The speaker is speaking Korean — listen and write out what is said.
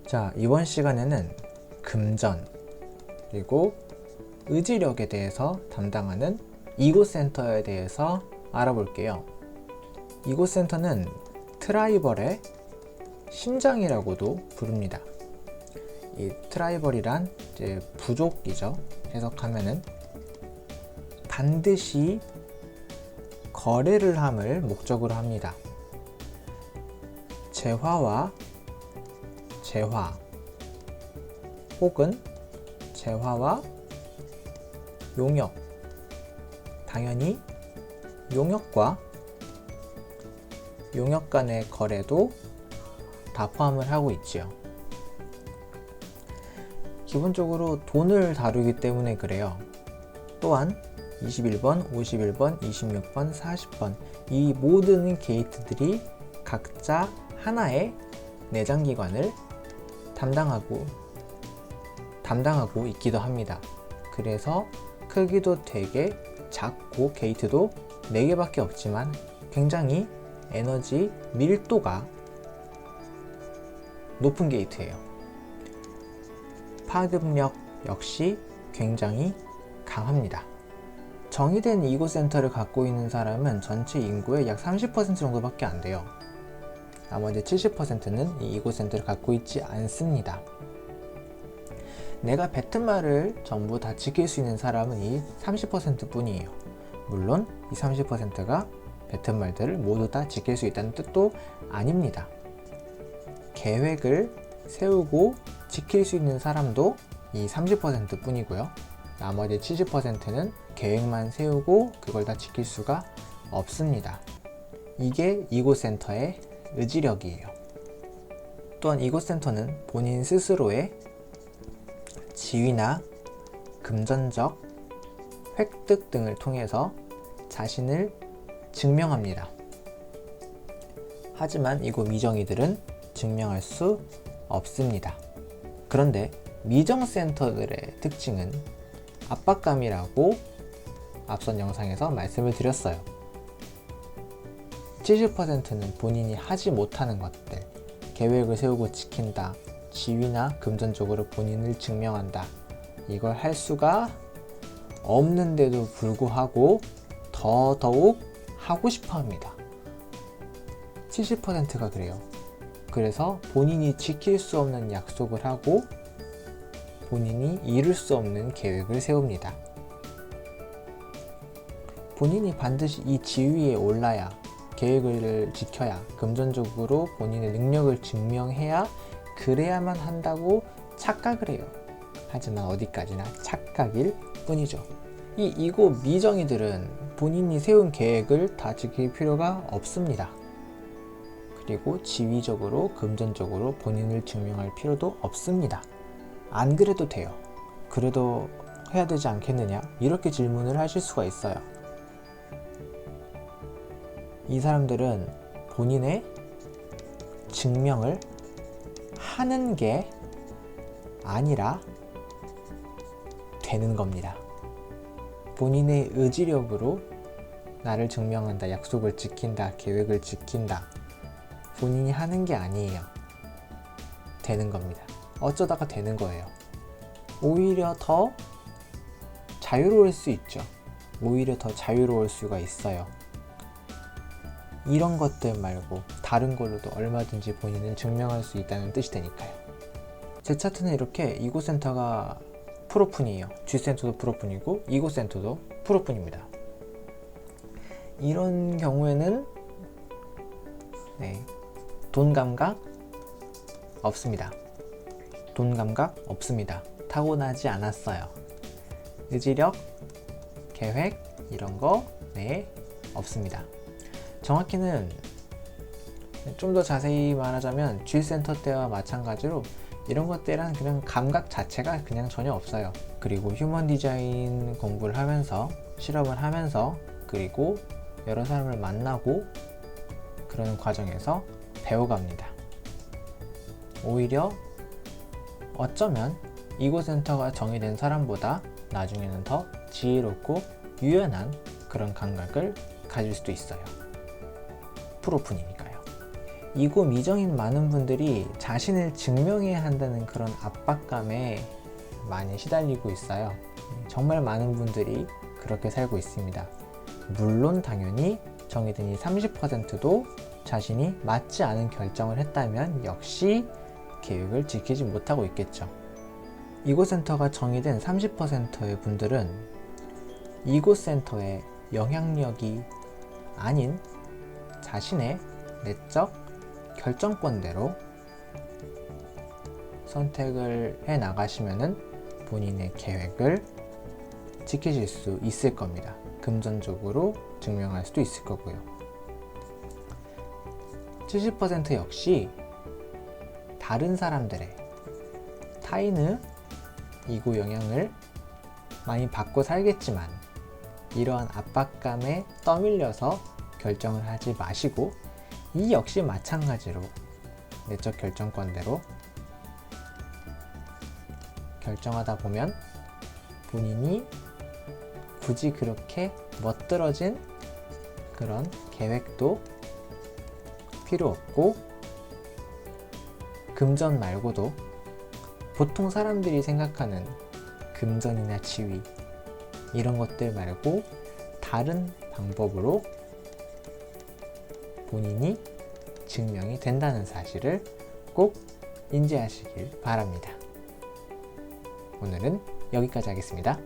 자, 이번 시간에는 금전 그리고 의지력에 대해서 담당하는 이고센터에 대해서 알아볼게요. 이고센터는 트라이벌의 심장이라고도 부릅니다. 이 트라이벌이란 이제 부족이죠. 해석하면은 반드시 거래를 함을 목적으로 합니다. 재화와 재화 혹은 재화와 용역, 당연히 용역과 용역 간의 거래도 다 포함을 하고 있지요. 기본적으로 돈을 다루기 때문에 그래요. 또한 21번, 51번, 26번, 40번 이 모든 게이트들이 각자 하나의 내장기관을 담당하고 있기도 합니다. 그래서 크기도 되게 작고 게이트도 4개밖에 없지만 굉장히 에너지 밀도가 높은 게이트예요. 파급력 역시 굉장히 강합니다. 정의된 이고센터를 갖고 있는 사람은 전체 인구의 약 30% 정도밖에 안 돼요. 나머지 70%는 이 이고센터를 갖고 있지 않습니다. 내가 뱉은 말을 전부 다 지킬 수 있는 사람은 이 30% 뿐이에요. 물론 이 30%가 뱉은 말들을 모두 다 지킬 수 있다는 뜻도 아닙니다. 계획을 세우고 지킬 수 있는 사람도 이 30% 뿐이고요. 나머지 70%는 계획만 세우고 그걸 다 지킬 수가 없습니다. 이게 이고센터의 의지력이에요. 또한 이고센터는 본인 스스로의 지위나 금전적 획득 등을 통해서 자신을 증명합니다. 하지만 이고 미정이들은 증명할 수 없습니다. 그런데 미정센터들의 특징은 압박감이라고 앞선 영상에서 말씀을 드렸어요. 70%는 본인이 하지 못하는 것들, 계획을 세우고 지킨다, 지위나 금전적으로 본인을 증명한다. 이걸 할 수가 없는데도 불구하고 더더욱 하고 싶어 합니다. 70%가 그래요. 그래서 본인이 지킬 수 없는 약속을 하고 본인이 이룰 수 없는 계획을 세웁니다. 본인이 반드시 이 지위에 올라야, 계획을 지켜야, 금전적으로 본인의 능력을 증명해야 그래야만 한다고 착각을 해요. 하지만 어디까지나 착각일 뿐이죠. 이 이고 미정이들은 본인이 세운 계획을 다 지킬 필요가 없습니다. 그리고 지위적으로, 금전적으로 본인을 증명할 필요도 없습니다. 안 그래도 돼요. 그래도 해야 되지 않겠느냐? 이렇게 질문을 하실 수가 있어요. 이 사람들은 본인의 증명을 하는 게 아니라 되는 겁니다. 본인의 의지력으로 나를 증명한다, 약속을 지킨다, 계획을 지킨다. 본인이 하는 게 아니에요. 되는 겁니다. 어쩌다가 되는 거예요. 오히려 더 자유로울 수 있죠. 오히려 더 자유로울 수가 있어요. 이런 것들 말고 다른 걸로도 얼마든지 본인을 증명할 수 있다는 뜻이 되니까요. 제 차트는 이렇게 이고센터가 프로푼이에요. G센터도 프로푼이고 이고센터도 프로푼입니다. 이런 경우에는 돈 감각 없습니다. 돈 감각 없습니다. 타고나지 않았어요. 의지력, 계획 이런 거 없습니다. 정확히는 좀 더 자세히 말하자면 G센터 때와 마찬가지로 이런 것들은 그냥 감각 자체가 그냥 전혀 없어요. 그리고 휴먼 디자인 공부를 하면서, 실험을 하면서, 그리고 여러 사람을 만나고 그러는 과정에서 배워갑니다. 오히려 어쩌면 이고센터가 정의된 사람보다 나중에는 더 지혜롭고 유연한 그런 감각을 가질 수도 있어요. 프로푼이니까요. 이고 미정인 많은 분들이 자신을 증명해야 한다는 그런 압박감에 많이 시달리고 있어요. 정말 많은 분들이 그렇게 살고 있습니다. 물론 당연히 정해진 이 30%도 자신이 맞지 않은 결정을 했다면 역시 계획을 지키지 못하고 있겠죠. 이고 센터가 정의된 30%의 분들은 이고 센터의 영향력이 아닌 자신의 내적 결정권대로 선택을 해 나가시면은 본인의 계획을 지키실 수 있을 겁니다. 금전적으로 증명할 수도 있을 거고요. 70% 역시 다른 사람들의 타인의 이고 영향을 많이 받고 살겠지만 이러한 압박감에 떠밀려서 결정을 하지 마시고 이 역시 마찬가지로 내적 결정권대로 결정하다 보면 본인이 굳이 그렇게 멋들어진 그런 계획도 필요 없고 금전 말고도 보통 사람들이 생각하는 금전이나 지위 이런 것들 말고 다른 방법으로 본인이 증명이 된다는 사실을 꼭 인지하시길 바랍니다. 오늘은 여기까지 하겠습니다.